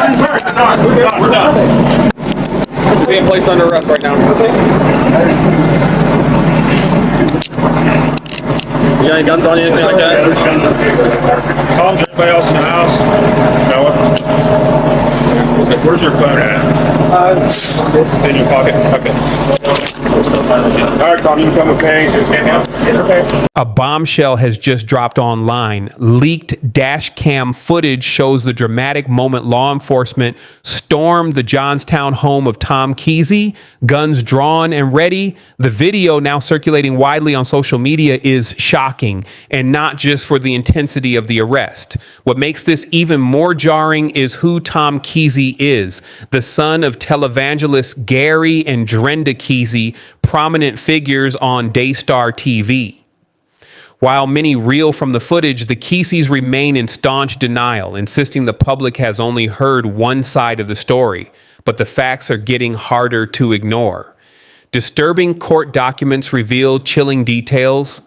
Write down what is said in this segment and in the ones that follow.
We're done. He's being placed under arrest right now. You got any guns on you, anything like that? Tom's everybody else in the house. No. Where's your phone at? It's in your pocket. Okay. All right, Tom, you can come with me. Just stand down. Okay. A bombshell has just dropped online. Leaked dash cam footage shows the dramatic moment law enforcement stormed the Johnstown home of Tom Keesee, guns drawn and ready. The video, now circulating widely on social media, is shocking, and not just for the intensity of the arrest. What makes this even more jarring is who Tom Keesee is, the son of televangelist Gary and Drenda Keesee, prominent figures on Daystar TV. While many reel from the footage, the Keesees remain in staunch denial, insisting the public has only heard one side of the story, but the facts are getting harder to ignore. Disturbing court documents reveal chilling details.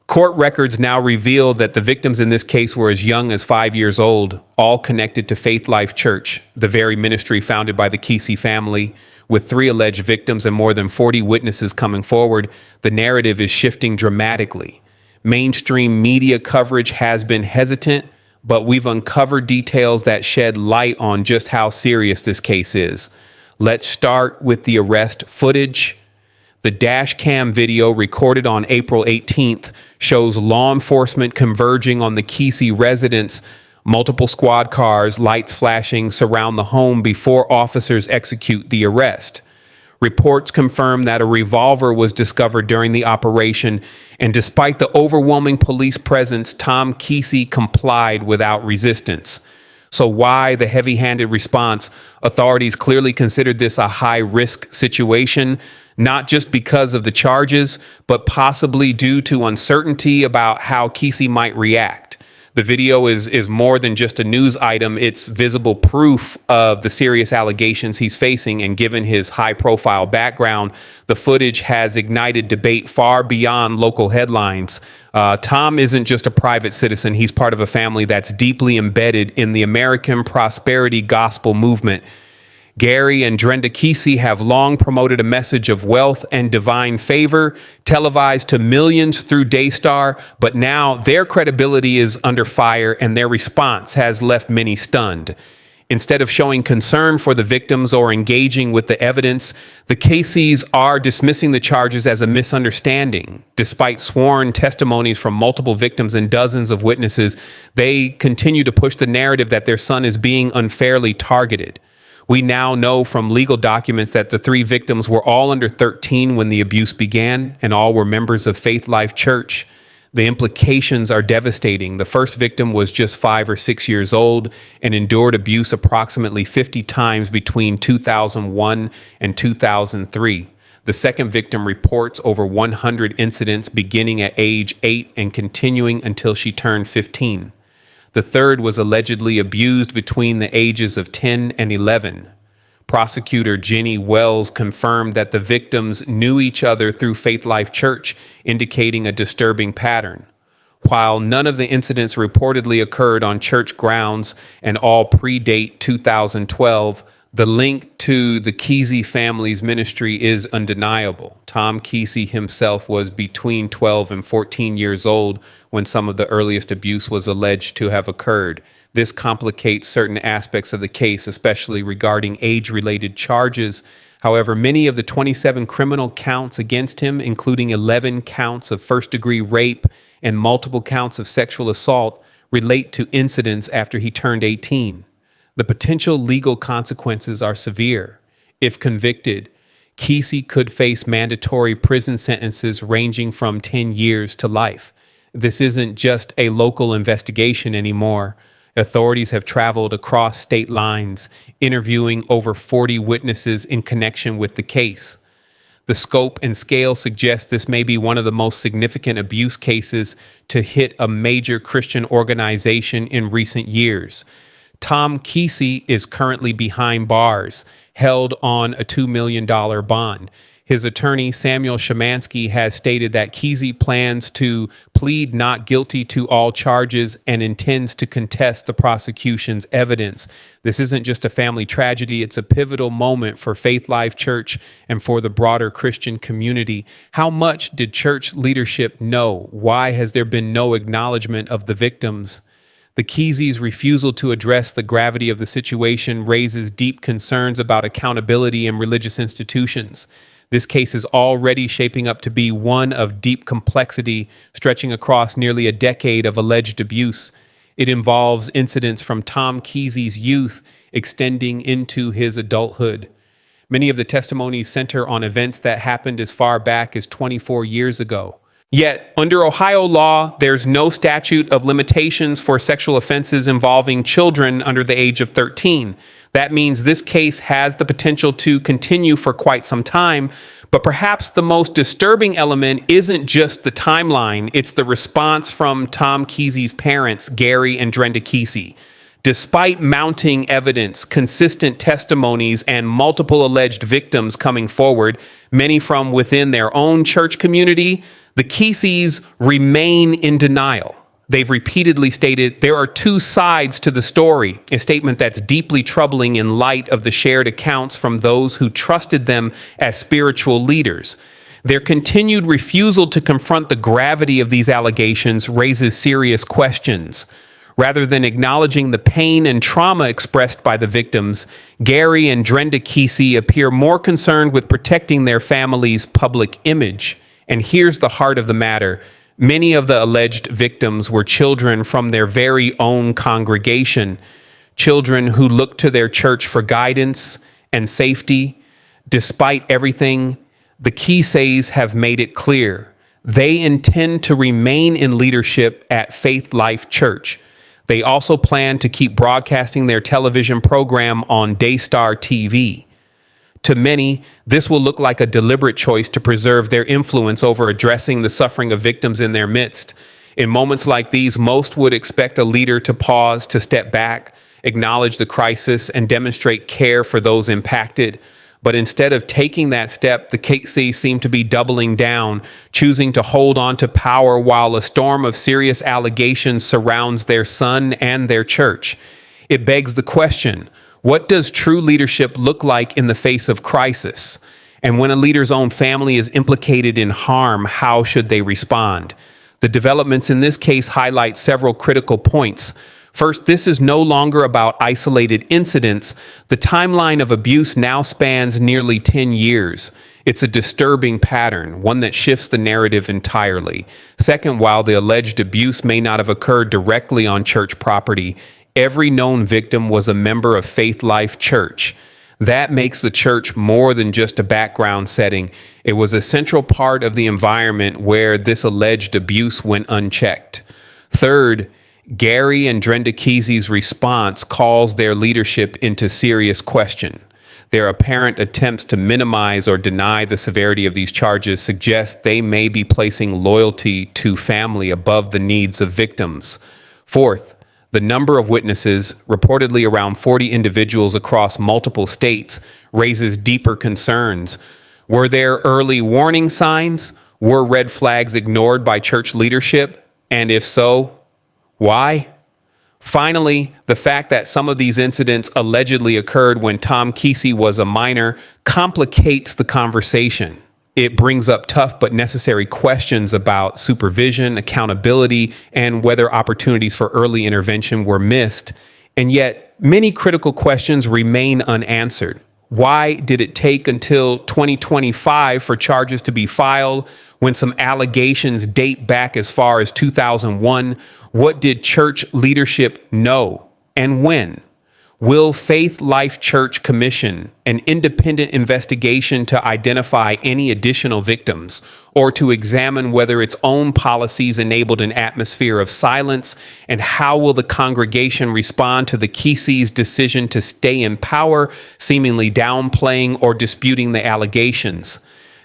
Court records now reveal that the victims in this case were as young as 5 years old, all connected to Faith Life Church, the very ministry founded by the Keesee family. With 3 alleged victims and more than 40 witnesses coming forward, the narrative is shifting dramatically. Mainstream media coverage has been hesitant, but we've uncovered details that shed light on just how serious this case is. Let's start with the arrest footage. The dash cam video recorded on April 18th shows law enforcement converging on the Keesee residence. Multiple squad cars, lights flashing, surround the home before officers execute the arrest. Reports confirm that a revolver was discovered during the operation, and despite the overwhelming police presence, Tom Keesee complied without resistance. So why the heavy-handed response? Authorities clearly considered this a high-risk situation, not just because of the charges, but possibly due to uncertainty about how Keesee might react. The video is more than just a news item. It's visible proof of the serious allegations he's facing, and given his high-profile background, the footage has ignited debate far beyond local headlines. Tom isn't just a private citizen. He's part of a family that's deeply embedded in the American prosperity gospel movement. Gary and Drenda Keesee have long promoted a message of wealth and divine favor, televised to millions through Daystar, but now their credibility is under fire and their response has left many stunned. Instead of showing concern for the victims or engaging with the evidence, the Keesees are dismissing the charges as a misunderstanding. Despite sworn testimonies from multiple victims and dozens of witnesses, they continue to push the narrative that their son is being unfairly targeted. We now know from legal documents that the 3 victims were all under 13 when the abuse began, and all were members of Faith Life Church. The implications are devastating. The first victim was just 5 or 6 years old and endured abuse approximately 50 times between 2001 and 2003. The second victim reports over 100 incidents beginning at age 8 and continuing until she turned 15. The third was allegedly abused between the ages of 10 and 11. Prosecutor Jenny Wells confirmed that the victims knew each other through Faith Life Church, indicating a disturbing pattern. While none of the incidents reportedly occurred on church grounds and all predate 2012, the link to the Keesee family's ministry is undeniable. Tom Keesee himself was between 12 and 14 years old when some of the earliest abuse was alleged to have occurred. This complicates certain aspects of the case, especially regarding age-related charges. However, many of the 27 criminal counts against him, including 11 counts of first-degree rape and multiple counts of sexual assault, relate to incidents after he turned 18. The potential legal consequences are severe. If convicted, Keesee could face mandatory prison sentences ranging from 10 years to life. This isn't just a local investigation anymore. Authorities have traveled across state lines, interviewing over 40 witnesses in connection with the case. The scope and scale suggest this may be one of the most significant abuse cases to hit a major Christian organization in recent years. Tom Keesee is currently behind bars, held on a $2 million bond. His attorney, Samuel Shemansky, has stated that Keesee plans to plead not guilty to all charges and intends to contest the prosecution's evidence. This isn't just a family tragedy, it's a pivotal moment for Faith Life Church and for the broader Christian community. How much did church leadership know? Why has there been no acknowledgement of the victims? The Keesees' refusal to address the gravity of the situation raises deep concerns about accountability in religious institutions. This case is already shaping up to be one of deep complexity, stretching across nearly a decade of alleged abuse. It involves incidents from Tom Keesee's youth extending into his adulthood. Many of the testimonies center on events that happened as far back as 24 years ago. Yet, under Ohio law, there's no statute of limitations for sexual offenses involving children under the age of 13. That means this case has the potential to continue for quite some time, but perhaps the most disturbing element isn't just the timeline, it's the response from Tom Keesee's parents, Gary and Drenda Keesee. Despite mounting evidence, consistent testimonies, and multiple alleged victims coming forward, many from within their own church community, the Keesees remain in denial. They've repeatedly stated there are two sides to the story, a statement that's deeply troubling in light of the shared accounts from those who trusted them as spiritual leaders. Their continued refusal to confront the gravity of these allegations raises serious questions. Rather than acknowledging the pain and trauma expressed by the victims, Gary and Drenda Keesee appear more concerned with protecting their family's public image. And here's the heart of the matter. Many of the alleged victims were children from their very own congregation, children who looked to their church for guidance and safety. Despite everything, the Keesees have made it clear they intend to remain in leadership at Faith Life Church. They also plan to keep broadcasting their television program on Daystar TV. To many, this will look like a deliberate choice to preserve their influence over addressing the suffering of victims in their midst. In moments like these, most would expect a leader to pause, to step back, acknowledge the crisis, and demonstrate care for those impacted. But instead of taking that step, the Keesees seem to be doubling down, choosing to hold on to power while a storm of serious allegations surrounds their son and their church. It begs the question, what does true leadership look like in the face of crisis? And when a leader's own family is implicated in harm, how should they respond? The developments in this case highlight several critical points. First, this is no longer about isolated incidents. The timeline of abuse now spans nearly 10 years. It's a disturbing pattern, one that shifts the narrative entirely. Second, while the alleged abuse may not have occurred directly on church property, every known victim was a member of Faith Life Church. That makes the church more than just a background setting. It was a central part of the environment where this alleged abuse went unchecked. Third, Gary and Drenda Keesee's response calls their leadership into serious question. Their apparent attempts to minimize or deny the severity of these charges suggest they may be placing loyalty to family above the needs of victims. Fourth, the number of witnesses, reportedly around 40 individuals across multiple states, raises deeper concerns. Were there early warning signs? Were red flags ignored by church leadership? And if so, why? Finally, the fact that some of these incidents allegedly occurred when Tom Keesee was a minor complicates the conversation. It brings up tough but necessary questions about supervision, accountability, and whether opportunities for early intervention were missed. And yet, many critical questions remain unanswered. Why did it take until 2025 for charges to be filed when some allegations date back as far as 2001? What did church leadership know and when? Will Faith Life Church commission an independent investigation to identify any additional victims or to examine whether its own policies enabled an atmosphere of silence? And how will the congregation respond to the Keesees' decision to stay in power, seemingly downplaying or disputing the allegations?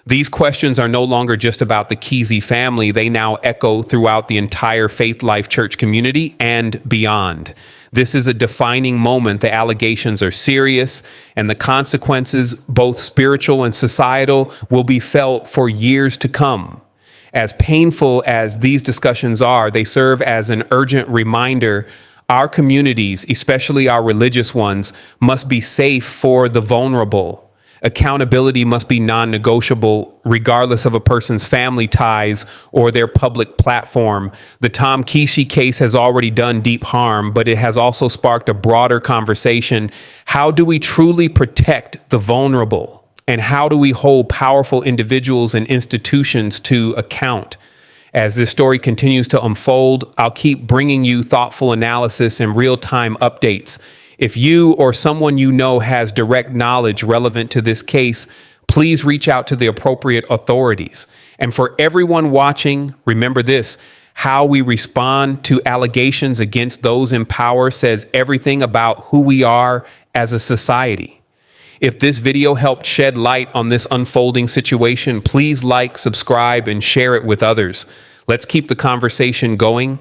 These questions are no longer just about the Keesee family. They now echo throughout the entire Faith Life Church community and beyond. This is a defining moment. The allegations are serious, and the consequences, both spiritual and societal, will be felt for years to come. As painful as these discussions are, they serve as an urgent reminder our communities, especially our religious ones, must be safe for the vulnerable. Accountability must be non-negotiable, regardless of a person's family ties or their public platform. The Tom Keesee case has already done deep harm, but it has also sparked a broader conversation. How do we truly protect the vulnerable? And how do we hold powerful individuals and institutions to account? As this story continues to unfold, I'll keep bringing you thoughtful analysis and real-time updates. If you or someone you know has direct knowledge relevant to this case, please reach out to the appropriate authorities. And for everyone watching, remember this: how we respond to allegations against those in power says everything about who we are as a society. If this video helped shed light on this unfolding situation, please like, subscribe, and share it with others. Let's keep the conversation going.